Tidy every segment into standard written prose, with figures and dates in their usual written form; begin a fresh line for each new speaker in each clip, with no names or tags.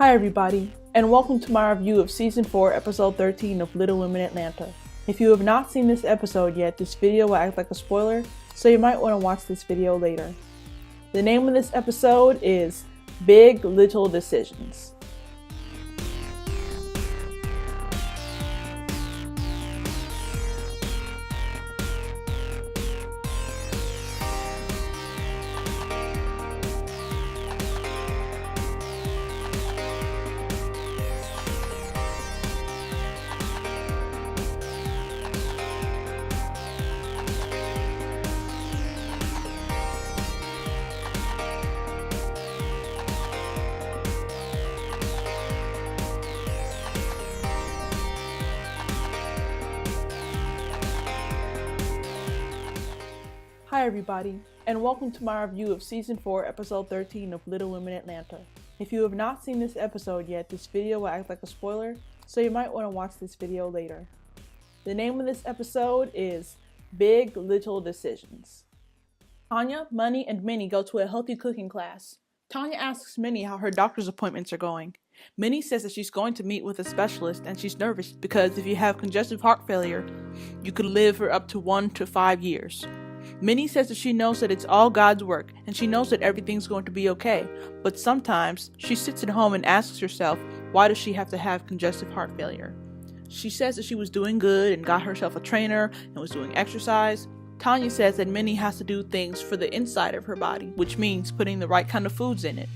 Hi everybody, and welcome to my review of Season 4, Episode 13 of Little Women Atlanta. If you have not seen this episode yet, this video will act like a spoiler, so you might want to watch this video later. The name of this episode is Big Little Decisions. Hi everybody, and welcome to my review of Season 4, Episode 13 of Little Women Atlanta. If you have not seen this episode yet, this video will act like a spoiler, so you might want to watch this video later. The name of this episode is Big Little Decisions. Tanya, Money, and Minnie go to a healthy cooking class. Tanya asks Minnie how her doctor's appointments are going. Minnie says that she's going to meet with a specialist and she's nervous because if you have congestive heart failure, you could live for up to 1 to 5 years. Minnie says that she knows that it's all God's work and she knows that everything's going to be okay, but sometimes she sits at home and asks herself, why does she have to have congestive heart failure? She says that she was doing good and got herself a trainer and was doing exercise. Tanya says that Minnie has to do things for the inside of her body, which means putting the right kind of foods in it.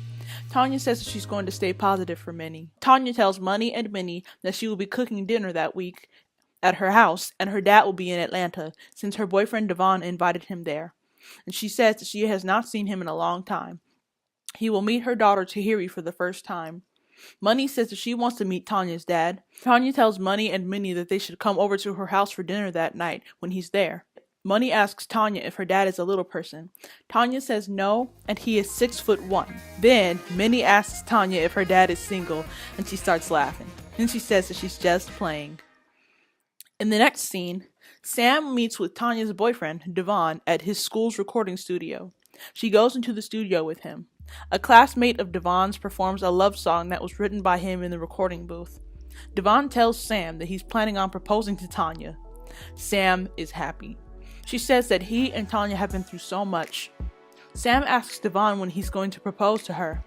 Tanya says that she's going to stay positive for Minnie. Tanya tells Money and Minnie that she will be cooking dinner that week at her house, and her dad will be in Atlanta since her boyfriend Devon invited him there. And she says that she has not seen him in a long time. He will meet her daughter Tahiri for the first time. Money says that she wants to meet Tanya's dad. Tanya tells Money and Minnie that they should come over to her house for dinner that night when he's there. Money asks Tanya if her dad is a little person. Tanya says no, and he is 6'1". Then Minnie asks Tanya if her dad is single, and she starts laughing. Then she says that she's just playing. In the next scene, Sam meets with Tanya's boyfriend, Devon, at his school's recording studio. She goes into the studio with him. A classmate of Devon's performs a love song that was written by him in the recording booth. Devon tells Sam that he's planning on proposing to Tanya. Sam is happy. She says that he and Tanya have been through so much. Sam asks Devon when he's going to propose to her.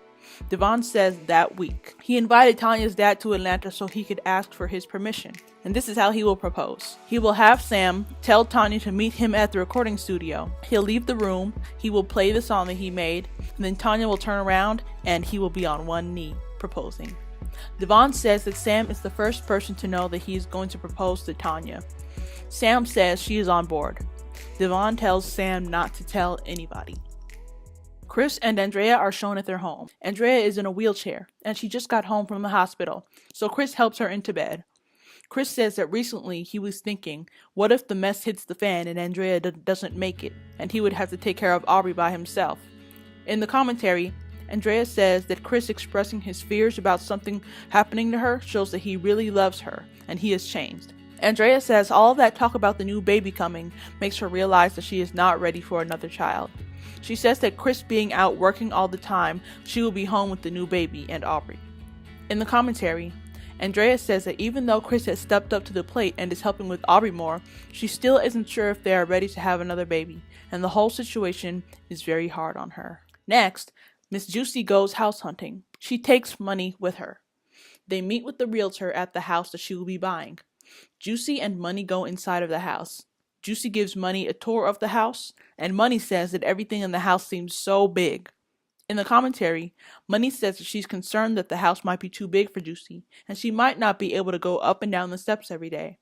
Devon says that week. He invited Tanya's dad to Atlanta so he could ask for his permission. And this is how he will propose. He will have Sam tell Tanya to meet him at the recording studio. He'll leave the room, he will play the song that he made, and then Tanya will turn around and he will be on one knee proposing. Devon says that Sam is the first person to know that he is going to propose to Tanya. Sam says she is on board. Devon tells Sam not to tell anybody. Chris and Andrea are shown at their home. Andrea is in a wheelchair, and she just got home from the hospital, so Chris helps her into bed. Chris says that recently he was thinking, what if the mess hits the fan and Andrea doesn't make it, and he would have to take care of Aubrey by himself. In the commentary, Andrea says that Chris expressing his fears about something happening to her shows that he really loves her, and he has changed. Andrea says all of that talk about the new baby coming makes her realize that she is not ready for another child. She says that Chris being out working all the time, she will be home with the new baby and Aubrey. In the commentary, Andrea says that even though Chris has stepped up to the plate and is helping with Aubrey more, she still isn't sure if they are ready to have another baby, and the whole situation is very hard on her. Next, Miss Juicy goes house hunting. She takes Money with her. They meet with the realtor at the house that she will be buying. Juicy and Money go inside of the house. Juicy gives Money a tour of the house, and Money says that everything in the house seems so big. In the commentary, Money says that she's concerned that the house might be too big for Juicy, and she might not be able to go up and down the steps every day.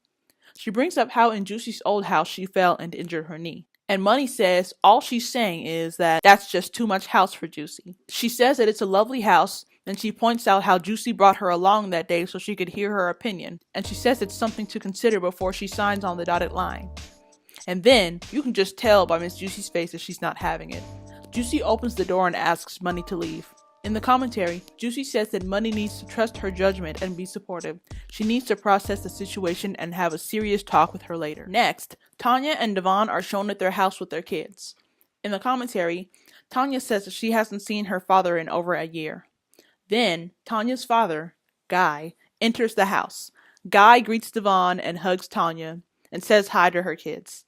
She brings up how in Juicy's old house she fell and injured her knee. And Money says all she's saying is that that's just too much house for Juicy. She says that it's a lovely house, and she points out how Juicy brought her along that day so she could hear her opinion, and she says it's something to consider before she signs on the dotted line. And then, you can just tell by Miss Juicy's face that she's not having it. Juicy opens the door and asks Money to leave. In the commentary, Juicy says that Money needs to trust her judgment and be supportive. She needs to process the situation and have a serious talk with her later. Next, Tanya and Devon are shown at their house with their kids. In the commentary, Tanya says that she hasn't seen her father in over a year. Then Tanya's father, Guy, enters the house. Guy greets Devon and hugs Tanya and says hi to her kids.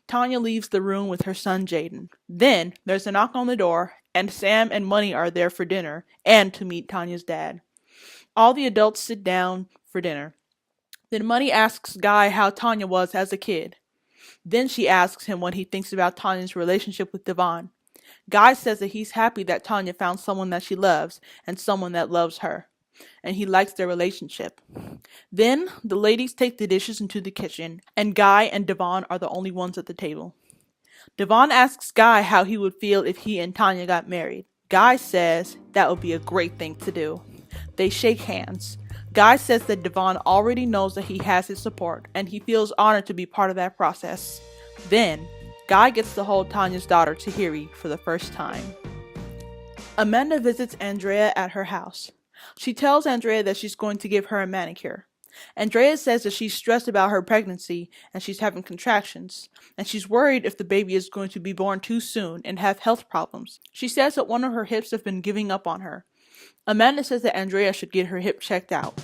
Tanya leaves the room with her son Jaden. Then there's a knock on the door, and Sam and Money are there for dinner and to meet Tanya's dad. All the adults sit down for dinner. Then Money asks Guy how Tanya was as a kid. Then she asks him what he thinks about Tanya's relationship with Devon. Guy says that he's happy that Tanya found someone that she loves and someone that loves her, and he likes their relationship. Then the ladies take the dishes into the kitchen, and Guy and Devon are the only ones at the table. Devon asks Guy how he would feel if he and Tanya got married. Guy says that would be a great thing to do. They shake hands. Guy says that Devon already knows that he has his support, and he feels honored to be part of that process. Then, Guy gets to hold Tanya's daughter, Tahiri, for the first time. Amanda visits Andrea at her house. She tells Andrea that she's going to give her a manicure. Andrea says that she's stressed about her pregnancy and she's having contractions, and she's worried if the baby is going to be born too soon and have health problems. She says that one of her hips have been giving up on her. Amanda says that Andrea should get her hip checked out.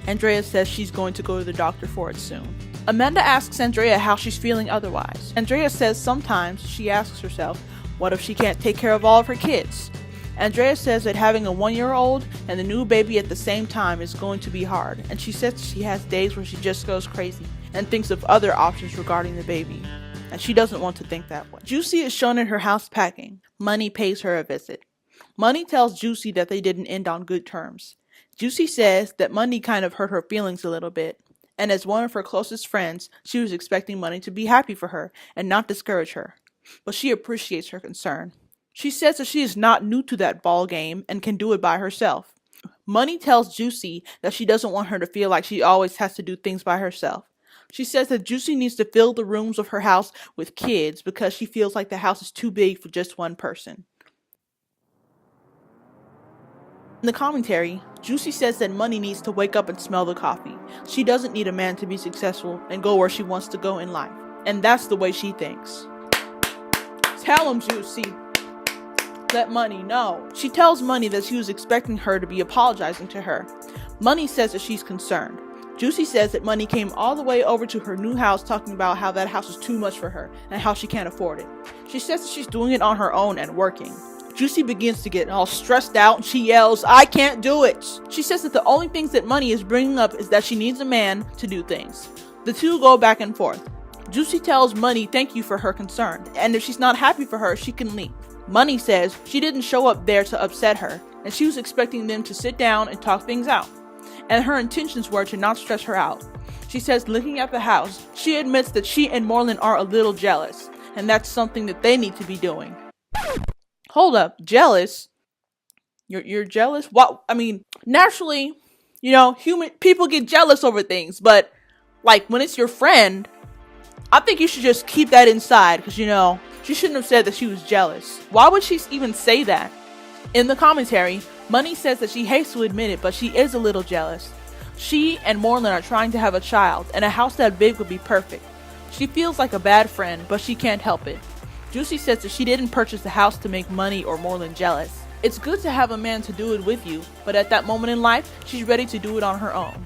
Andrea says she's going to go to the doctor for it soon. Amanda asks Andrea how she's feeling otherwise. Andrea says sometimes she asks herself, what if she can't take care of all of her kids? Andrea says that having a 1-year-old and the new baby at the same time is going to be hard, and she says she has days where she just goes crazy and thinks of other options regarding the baby, and she doesn't want to think that way. Juicy is shown in her house packing. Money pays her a visit. Money tells Juicy that they didn't end on good terms. Juicy says that Money kind of hurt her feelings a little bit, and as one of her closest friends, she was expecting Money to be happy for her and not discourage her, but she appreciates her concern. She says that she is not new to that ball game and can do it by herself. Money tells Juicy that she doesn't want her to feel like she always has to do things by herself. She says that Juicy needs to fill the rooms of her house with kids because she feels like the house is too big for just one person. In the commentary, Juicy says that Money needs to wake up and smell the coffee. She doesn't need a man to be successful and go where she wants to go in life. And that's the way she thinks. Tell him, Juicy. Let Money know. She tells Money that she was expecting her to be apologizing to her. Money says that she's concerned. Juicy says that Money came all the way over to her new house talking about how that house is too much for her and how she can't afford it. She says that she's doing it on her own and working. Juicy begins to get all stressed out and she yells, "I can't do it!" She says that the only things that Money is bringing up is that she needs a man to do things. The two go back and forth. Juicy tells Money thank you for her concern, and if she's not happy for her, she can leave. Money says she didn't show up there to upset her, and she was expecting them to sit down and talk things out. And her intentions were to not stress her out. She says looking at the house, she admits that she and Moreland are a little jealous, and that's something that they need to be doing. Hold up, jealous? You're jealous? What? I mean, naturally, human people get jealous over things, but like when it's your friend, I think you should just keep that inside because she shouldn't have said that she was jealous. Why would she even say that? In the commentary, Money says that she hates to admit it, but she is a little jealous. She and Moreland are trying to have a child, and a house that big would be perfect. She feels like a bad friend, but she can't help it. Juicy says that she didn't purchase the house to make Money or Moreland jealous. It's good to have a man to do it with you, but at that moment in life, she's ready to do it on her own.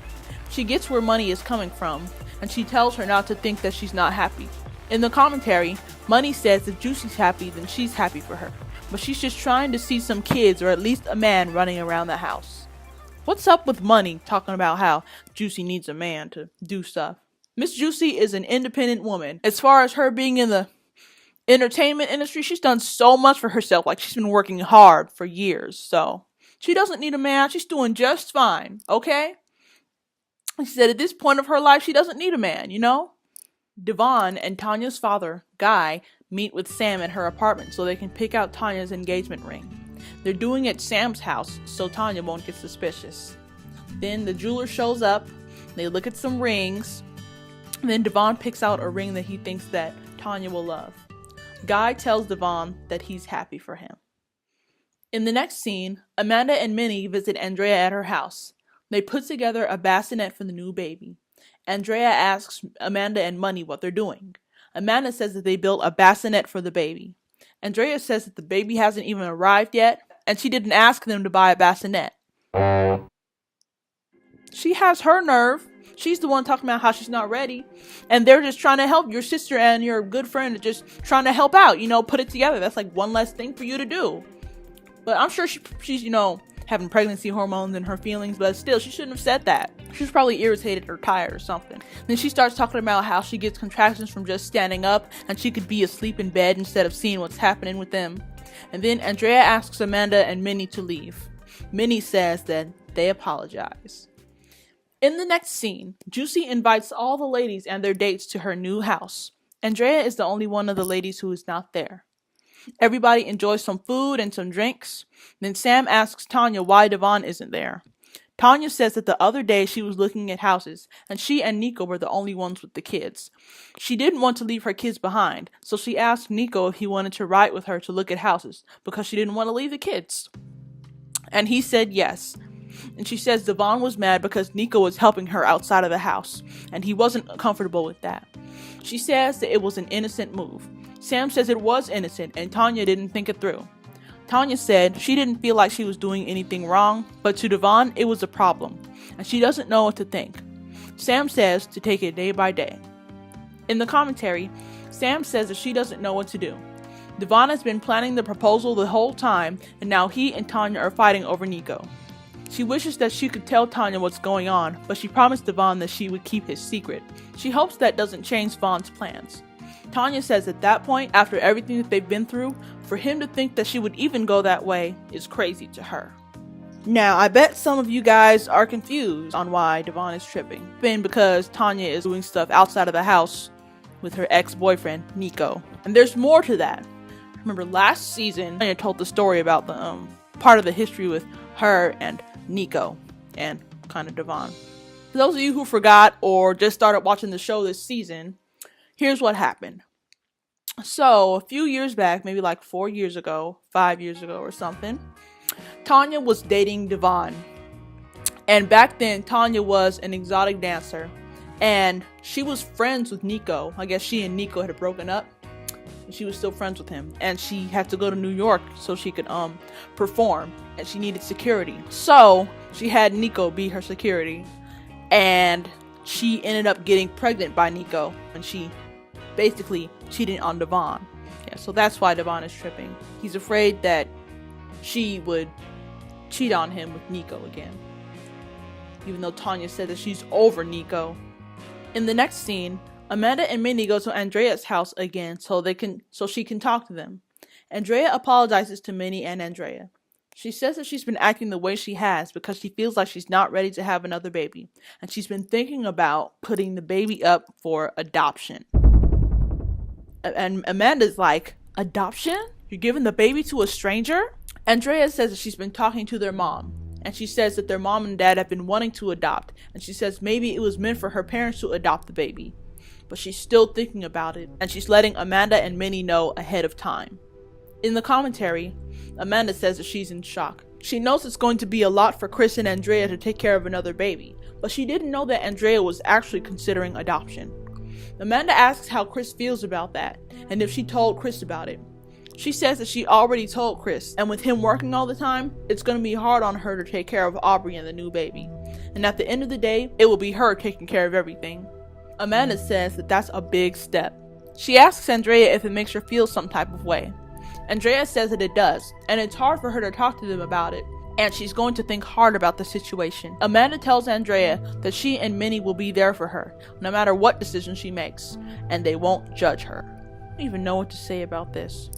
She gets where Money is coming from, and she tells her not to think that she's not happy. In the commentary, Money says if Juicy's happy, then she's happy for her. But she's just trying to see some kids or at least a man running around the house. What's up with Money talking about how Juicy needs a man to do stuff? Miss Juicy is an independent woman. As far as her being in the entertainment industry, she's done so much for herself. Like she's been working hard for years. So she doesn't need a man. She's doing just fine. Okay? She said at this point of her life, she doesn't need a man, Devon and Tanya's father, Guy, meet with Sam at her apartment so they can pick out Tanya's engagement ring. They're doing it at Sam's house so Tanya won't get suspicious. Then the jeweler shows up, they look at some rings, and then Devon picks out a ring that he thinks that Tanya will love. Guy tells Devon that he's happy for him. In the next scene, Amanda and Minnie visit Andrea at her house. They put together a bassinet for the new baby. Andrea asks Amanda and Money what they're doing. Amanda says that they built a bassinet for the baby. Andrea says that the baby hasn't even arrived yet, and she didn't ask them to buy a bassinet. She has her nerve. She's the one talking about how she's not ready. And they're just trying to help your sister and your good friend, just trying to help out, put it together. That's like one less thing for you to do. But I'm sure she's, having pregnancy hormones and her feelings, but still, she shouldn't have said that. She was probably irritated or tired or something. Then she starts talking about how she gets contractions from just standing up and she could be asleep in bed instead of seeing what's happening with them. And then Andrea asks Amanda and Minnie to leave. Minnie says that they apologize. In the next scene, Juicy invites all the ladies and their dates to her new house. Andrea is the only one of the ladies who is not there. Everybody enjoys some food and some drinks. Then Sam asks Tanya why Devon isn't there. Tanya says that the other day she was looking at houses, and she and Nico were the only ones with the kids. She didn't want to leave her kids behind, so she asked Nico if he wanted to ride with her to look at houses, because she didn't want to leave the kids. And he said yes. And she says Devon was mad because Nico was helping her outside of the house, and he wasn't comfortable with that. She says that it was an innocent move. Sam says it was innocent, and Tanya didn't think it through. Tanya said she didn't feel like she was doing anything wrong, but to Devon, it was a problem, and she doesn't know what to think. Sam says to take it day by day. In the commentary, Sam says that she doesn't know what to do. Devon has been planning the proposal the whole time, and now he and Tanya are fighting over Nico. She wishes that she could tell Tanya what's going on, but she promised Devon that she would keep his secret. She hopes that doesn't change Vaughn's plans. Tanya says at that point, after everything that they've been through, for him to think that she would even go that way is crazy to her. Now, I bet some of you guys are confused on why Devon is tripping. It's because Tanya is doing stuff outside of the house with her ex-boyfriend, Nico. And there's more to that. Remember last season, Tanya told the story about the part of the history with her and Nico and kind of Devon. For those of you who forgot or just started watching the show this season, here's what happened. So, a few years back, maybe like 4 years ago, 5 years ago or something, Tanya was dating Devon. And back then, Tanya was an exotic dancer. And she was friends with Nico. I guess she and Nico had broken up. And she was still friends with him. And she had to go to New York so she could perform. And she needed security. So, she had Nico be her security. And she ended up getting pregnant by Nico. And she basically cheating on Devon. Yeah, so that's why Devon is tripping. He's afraid that she would cheat on him with Nico again. Even though Tanya said that she's over Nico. In the next scene, Amanda and Minnie go to Andrea's house again so she can talk to them. Andrea apologizes to Minnie and Andrea. She says that she's been acting the way she has because she feels like she's not ready to have another baby. And she's been thinking about putting the baby up for adoption. And Amanda's like, adoption? You're giving the baby to a stranger? Andrea says that she's been talking to their mom. And she says that their mom and dad have been wanting to adopt. And she says maybe it was meant for her parents to adopt the baby. But she's still thinking about it. And she's letting Amanda and Minnie know ahead of time. In the commentary, Amanda says that she's in shock. She knows it's going to be a lot for Chris and Andrea to take care of another baby. But she didn't know that Andrea was actually considering adoption. Amanda asks how Chris feels about that, and if she told Chris about it. She says that she already told Chris, and with him working all the time, it's going to be hard on her to take care of Aubrey and the new baby. And at the end of the day, it will be her taking care of everything. Amanda says that that's a big step. She asks Andrea if it makes her feel some type of way. Andrea says that it does, and it's hard for her to talk to them about it. And she's going to think hard about the situation. Amanda tells Andrea that she and Minnie will be there for her, no matter what decision she makes, and they won't judge her. I don't even know what to say about this.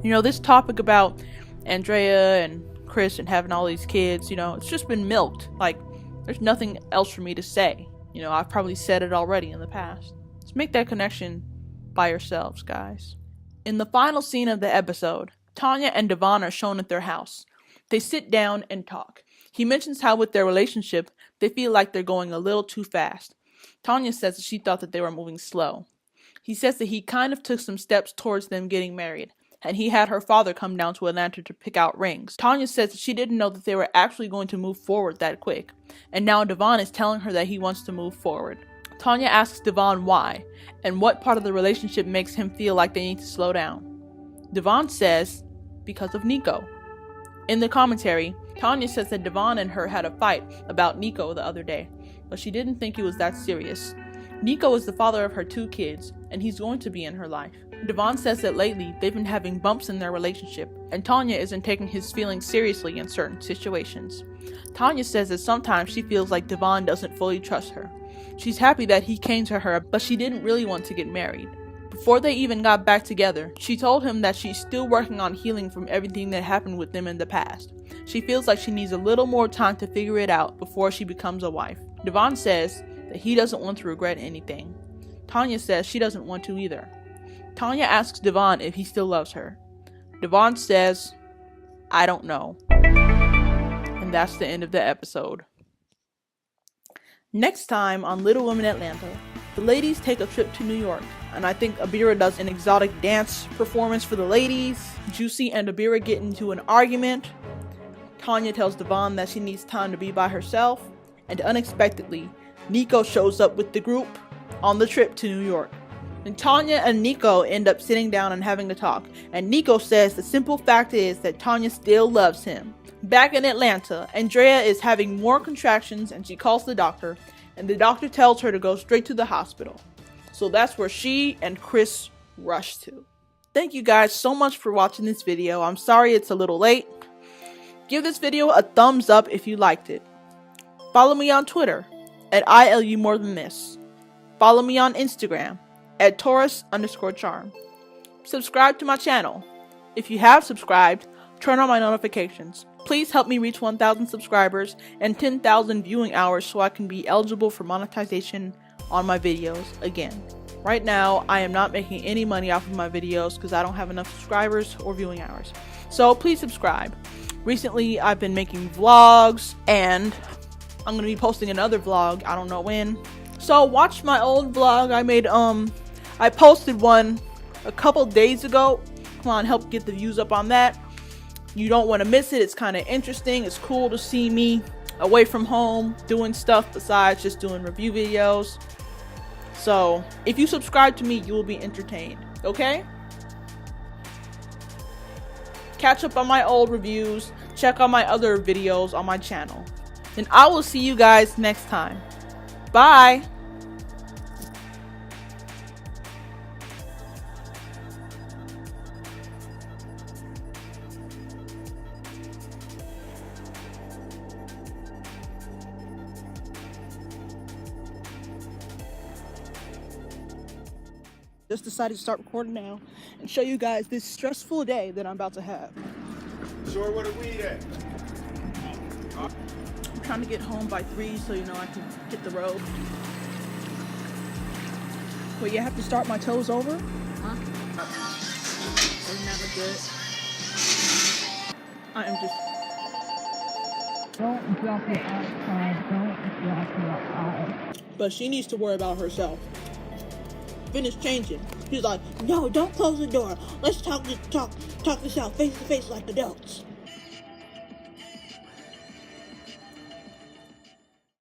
This topic about Andrea and Chris and having all these kids, it's just been milked. Like, there's nothing else for me to say. I've probably said it already in the past. Let's make that connection by yourselves, guys. In the final scene of the episode, Tanya and Devon are shown at their house. They sit down and talk. He mentions how with their relationship, they feel like they're going a little too fast. Tanya says that she thought that they were moving slow. He says that he kind of took some steps towards them getting married, and he had her father come down to Atlanta to pick out rings. Tanya says that she didn't know that they were actually going to move forward that quick, and now Devon is telling her that he wants to move forward. Tanya asks Devon why, and what part of the relationship makes him feel like they need to slow down. Devon says, because of Nico. In the commentary, Tanya says that Devon and her had a fight about Nico the other day, but she didn't think it was that serious. Nico is the father of her 2 kids, and he's going to be in her life. Devon says that lately they've been having bumps in their relationship, and Tanya isn't taking his feelings seriously in certain situations. Tanya says that sometimes she feels like Devon doesn't fully trust her. She's happy that he came to her, but she didn't really want to get married. Before they even got back together, she told him that she's still working on healing from everything that happened with them in the past. She feels like she needs a little more time to figure it out before she becomes a wife. Devon says that he doesn't want to regret anything. Tanya says she doesn't want to either. Tanya asks Devon if he still loves her. Devon says, "I don't know." And that's the end of the episode. Next time on Little Women Atlanta, the ladies take a trip to New York, and I think Abira does an exotic dance performance for the ladies. Juicy and Abira get into an argument. Tanya tells Devon that she needs time to be by herself, and unexpectedly, Nico shows up with the group on the trip to New York. And Tanya and Nico end up sitting down and having a talk, and Nico says the simple fact is that Tanya still loves him. Back in Atlanta, Andrea is having more contractions and she calls the doctor, and the doctor tells her to go straight to the hospital. So that's where she and Chris rush to. Thank you guys so much for watching this video. I'm sorry it's a little late. Give this video a thumbs up if you liked it. Follow me on Twitter at ILUMoreThanThis. Follow me on Instagram at Taurus_charm. Subscribe to my channel. If you have subscribed, turn on my notifications. Please help me reach 1,000 subscribers and 10,000 viewing hours so I can be eligible for monetization on my videos again. Right now, I am not making any money off of my videos because I don't have enough subscribers or viewing hours. So please subscribe. Recently, I've been making vlogs and I'm going to be posting another vlog. I don't know when. So watch my old vlog. I posted one a couple days ago. Come on, help get the views up on that. You don't want to miss it. It's kind of interesting. It's cool to see me away from home doing stuff besides just doing review videos. So if you subscribe to me, you will be entertained. Okay? Catch up on my old reviews. Check out my other videos on my channel. And I will see you guys next time. Bye! Just decided to start recording now and show you guys this stressful day that I'm about to have.
Sure, where the weed at?
I'm trying to get home by 3 so you know I can hit the road. But you have to start my toes over? Huh? Isn't that good? I am just... Don't drop your eyes, don't drop your eyes. But she needs to worry about herself. Finished changing. She's like, no, don't close the door. Let's talk this out face to face like adults.